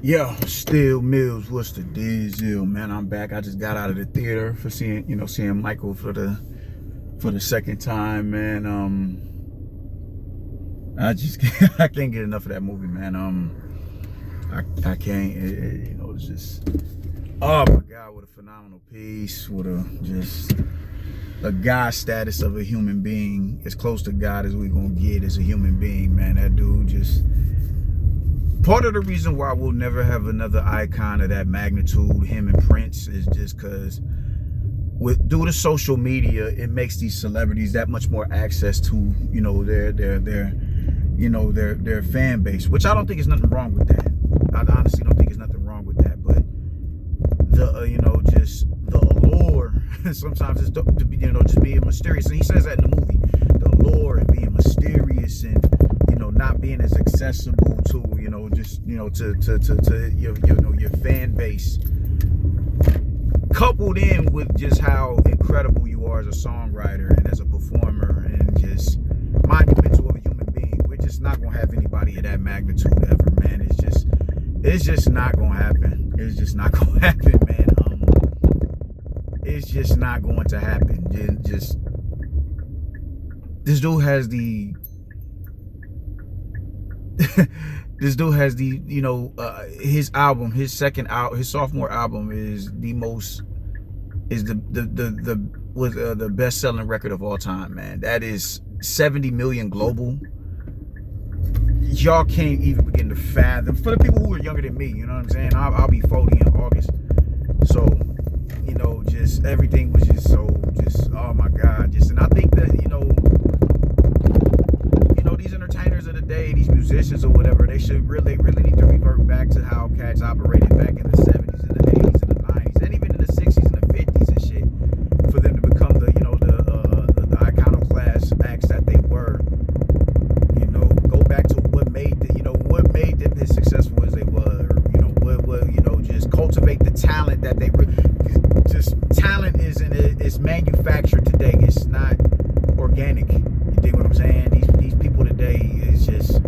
Yo, Still Mills, what's the deal, man? I'm back. I just got out of the theater for seeing Michael for the second time, man. I can't get enough of that movie, man. I can't. It's just, oh my God, what a phenomenal piece. What a God status of a human being, as close to God as we gonna get as a human being, man. That dude just. Part of the reason why we'll never have another icon of that magnitude, him and Prince, is just because due to social media, it makes these celebrities that much more access to, their fan base, which I don't think is nothing wrong with that. I honestly don't think there's nothing wrong with that, but just the allure sometimes is just being mysterious, and he says that in the movie, the allure and being mysterious and not being as accessible to your fan base, coupled in with just how incredible you are as a songwriter and as a performer and just monumental of a human being. We're just not gonna have anybody of that magnitude ever, man. It's just not gonna happen. It's just not gonna happen, man. It's just not going to happen. This dude has the this dude has the his album, his sophomore album is the best-selling record of all time, man. That is 70 million global. Y'all can't even begin to fathom. For the people who are younger than me, you know what I'm saying? I'll be 40 in August, so just everything was just so oh my God, and I think that these entertainers of the day, these musicians or whatever, they really need to revert back to how cats operated back in the 70s and the 80s and the 90s and even in the 60s and the 50s and shit, for them to become the iconoclast acts that they were. Go back to what made them as successful as they were, just cultivate the talent that they talent is manufactured today. It's not organic. You dig what I'm saying? These people today is just,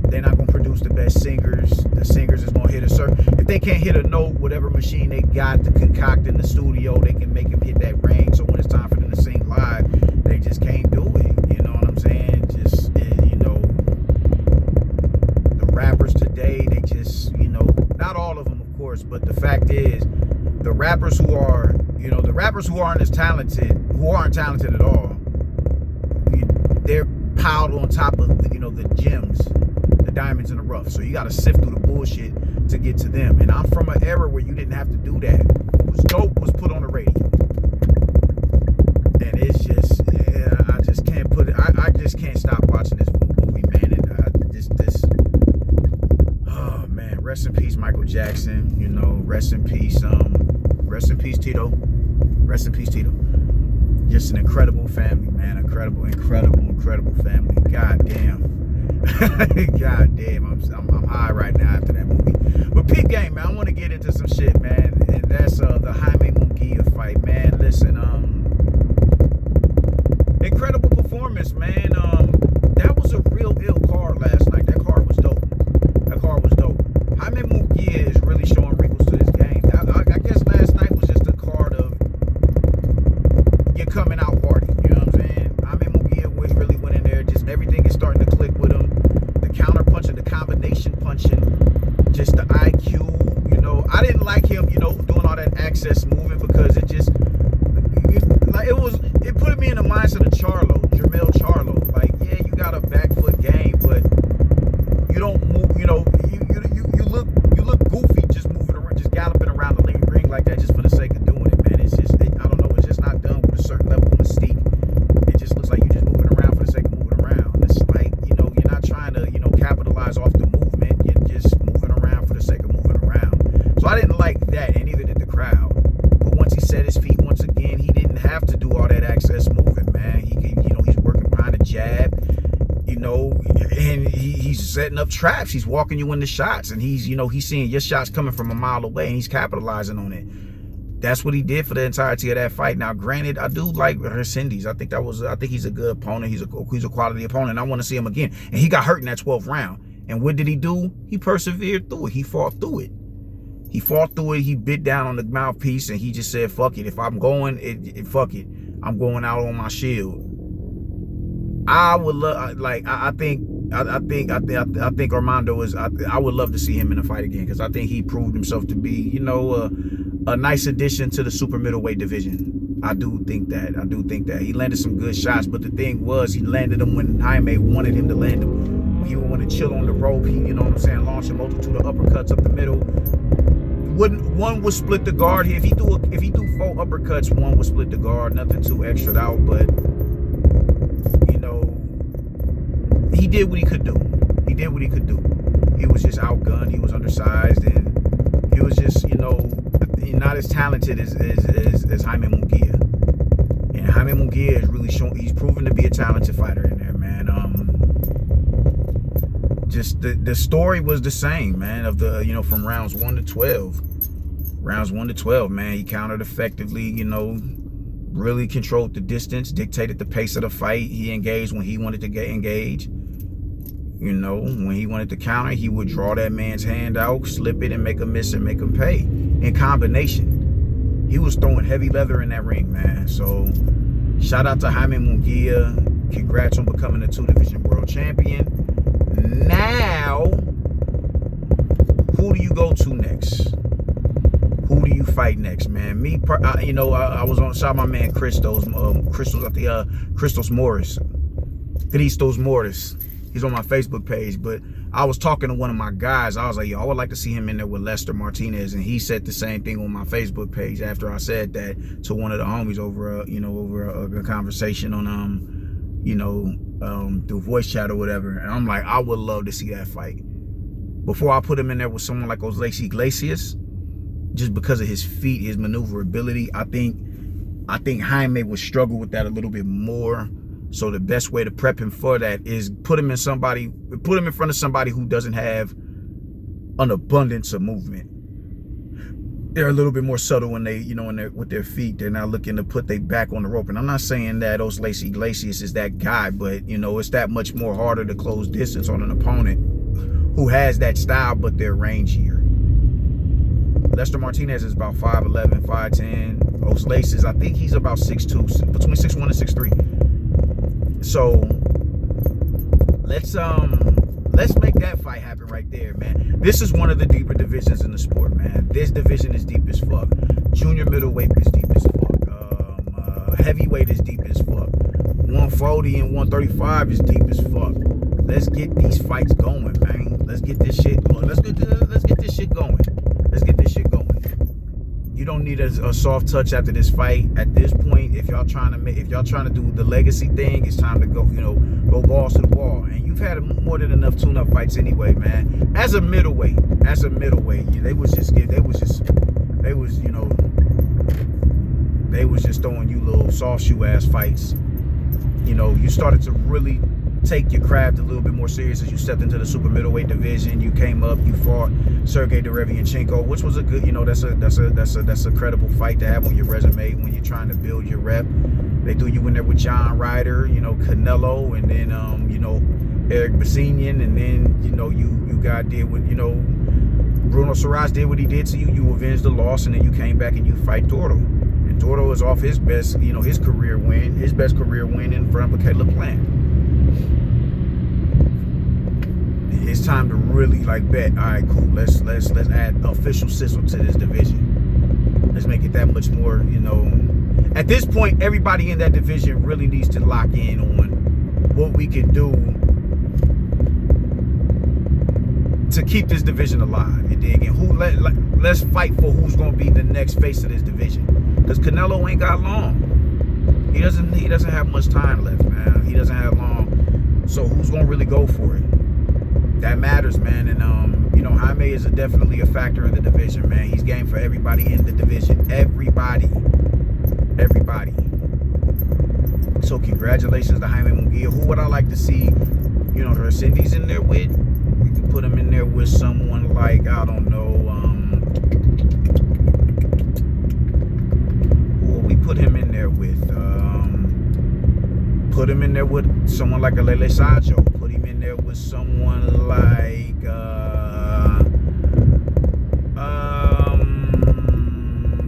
they're not gonna produce the best singers. The singers is gonna hit a certain. If they can't hit a note, whatever machine they got to concoct in the studio, they can make them hit that range. So when it's time for them to sing live, they just can't do it. You know what I'm saying? The rappers today, they just, not all of them, of course, but the fact is, the rappers who aren't talented at all, they're piled on top of the gems, the diamonds in the rough. So you got to sift through the bullshit to get to them. And I'm from an era where you didn't have to do that. What was dope was put on the radio. And it's just, I just can't put it. I just can't stop watching this movie, man. And oh man, rest in peace, Michael Jackson. Rest in peace, Tito. Rest in peace, Tito. Just an incredible family, man. Incredible family. God damn. God damn. I'm high right now after that movie. But peep game, man. I want to get into some shit, man. And that's the Jaime Mungia fight, man. Listen, incredible performance, man. That was a real ill card last night. That card was dope. Jaime Mungia is really showing wrinkles to his game. I guess last night was just a card of your coming out party. You know what I'm saying? Jaime Mungia really went in there. Just everything is starting to click with him. The counter punching, the combination punching, just the IQ. I didn't like him, doing all that access movement because it put me in the mindset of Jermell Charlo. Like, yeah, you got a back foot game, but you don't move. You look goofy just moving around, just galloping around the ring like that just for the sake of doing it, man. It's just, I don't know. It's just not done with a certain level of mystique. It just looks like you're just moving around for the sake of moving around. It's like, you're not trying to, capitalize off the movement. You're just moving around for the sake of moving around. So I didn't like that, and neither did the crowd. But once he set his feet once again, he didn't have to do all that access movement, man. He's working behind the jab, and he's setting up traps. He's walking you into shots, and he's seeing your shots coming from a mile away, and he's capitalizing on it. That's what he did for the entirety of that fight. Now, granted, I do like Resendiz. I think he's a good opponent. He's a quality opponent. I want to see him again. And he got hurt in that 12th round. And what did he do? He persevered through it. He fought through it. He fought through it. He bit down on the mouthpiece, and he just said, fuck it. If I'm going, fuck it. I'm going out on my shield. I would love, like, I think Armando is, I would love to see him in a fight again, because I think he proved himself to be, you know, a nice addition to the super middleweight division. I do think that. He landed some good shots, but the thing was, he landed them when Jaime wanted him to land them. When he would want to chill on the rope, he, you know what I'm saying, launch a multitude of uppercuts up the middle. One would split the guard here. If he do 4 uppercuts, one would split the guard. Nothing too extra out, but you know, he did what he could do. He did what he could do. He was just outgunned. He was undersized, and he was just, you know, not as talented as Jaime Mungia. And Jaime Mungia is really shown. He's proven to be a talented fighter in there, man. Just the story was the same, man. Of the, you know, from rounds 1 to 12. Rounds 1 to 12, man. He countered effectively. You know, really controlled the distance, dictated the pace of the fight. He engaged when he wanted to get engaged. You know, when he wanted to counter, he would draw that man's hand out, slip it, and make him miss and make him pay. In combination, he was throwing heavy leather in that ring, man. So, shout out to Jaime Mungia. Congrats on becoming a 2-division world champion. Now, who do you go to next? Who do you fight next, man? Me, you know, I was on, saw my man Christos Morris. Christos Morris. He's on my Facebook page, but I was talking to one of my guys. I was like, yo, I would like to see him in there with Lester Martinez, and he said the same thing on my Facebook page after I said that to one of the homies over, a conversation on, through voice chat or whatever. And I'm like, I would love to see that fight. Before I put him in there with someone like Oslasey Glacius, just because of his feet, his maneuverability, I think Jaime would struggle with that a little bit more. So the best way to prep him for that is put him in front of somebody who doesn't have an abundance of movement. They're a little bit more subtle when they, with their feet. They're not looking to put their back on the rope. And I'm not saying that Oslasey Glacius is that guy, but it's that much more harder to close distance on an opponent who has that style, but they're rangier. Lester Martinez is about 5'11", 5'10". Oslasey, I think he's about 6'2", between 6'1" and 6'3". So let's make that fight happen right there, man. This is one of the deeper divisions in the sport, man. This division is deep as fuck. Junior middleweight is deep as fuck. Heavyweight is deep as fuck. 140 and 135 is deep as fuck. Let's get these fights going, man. Let's get this shit going. Let's get this shit going. Let's get this shit going. You don't need a soft touch after this fight. At this point, if y'all trying to do the legacy thing, it's time to go, go balls to the wall. And you've had more than enough tune-up fights anyway, man. As a middleweight, they was just throwing you little soft shoe ass fights. You started to really take your craft a little bit more serious as you stepped into the super middleweight division. You came up, you fought Sergey Derevianchenko, which was a good, that's a credible fight to have on your resume when you're trying to build your rep. They threw you in there with John Ryder, Canelo, and then Eric Basinian, and then you got did what Bruno Saraz did what he did to you. You avenged the loss, and then you came back and you fight Toro. And Toro is off his best, his best career win in front of Caleb Plant. It's time to really bet. All right, cool. Let's add official sizzle to this division. Let's make it that much more. At this point, everybody in that division really needs to lock in on what we can do to keep this division alive. You dig? And let's fight for who's going to be the next face of this division. Because Canelo ain't got long. He doesn't have much time left, man. He doesn't have long. So who's going to really go for it? That matters, man. And Jaime is definitely a factor in the division, man. He's game for everybody in the division. Everybody. So congratulations to Jaime Mungia. Who would I like to see, her Cindy's in there with? We can put him in there with someone like, I don't know, who will we put him in there with? Put him in there with someone like a Lele Sajo. Put him in there with someone like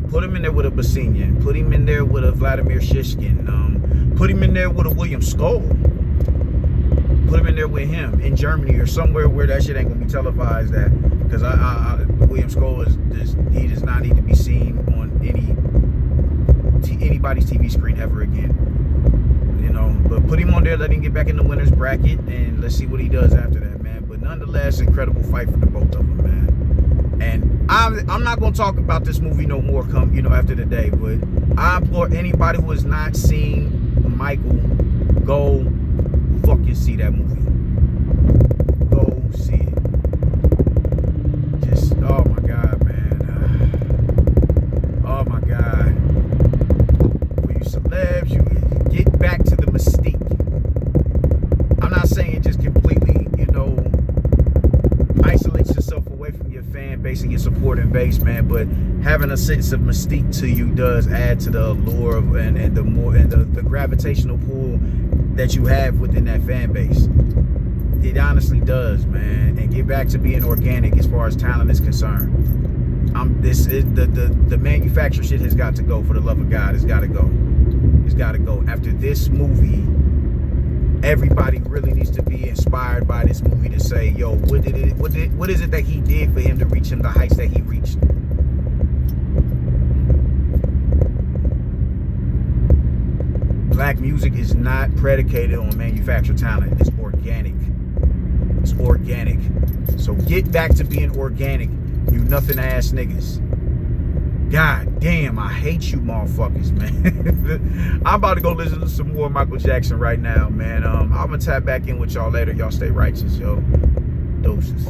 put him in there with a Basinyan, put him in there with a Vladimir Shishkin, put him in there with a William Skoll, put him in there with him in Germany or somewhere where that shit ain't gonna be televised at, because William Skoll he does not need to be seen on anybody's TV screen ever again. You know, but put him on there, let him get back in the winner's bracket, and let's see what he does after that, man. But nonetheless, incredible fight for the both of them, man. And I'm not gonna talk about this movie no more after the day, but I implore anybody who has not seen Michael, go fucking see that movie. Go see it. Just, oh my God, man. Oh my God. For you celebs, you get back to the mystique. I'm not saying just completely, isolate yourself away from your fan base and your supporting base, man, but having a sense of mystique to you does add to the allure of, and the gravitational pull that you have within that fan base. It honestly does, man. And get back to being organic as far as talent is concerned. The manufacturer shit has got to go. For the love of God, it's got to go. It's got to go. After this movie, everybody really needs to be inspired by this movie to say, yo, what is it that he did for him to reach the heights that he reached? Black music is not predicated on manufactured talent. It's organic. It's organic. So get back to being organic, you nothing ass niggas. God damn, I hate you motherfuckers, man. I'm about to go listen to some more Michael Jackson right now, man. I'm gonna tap back in with y'all later. Y'all stay righteous, yo. Doses.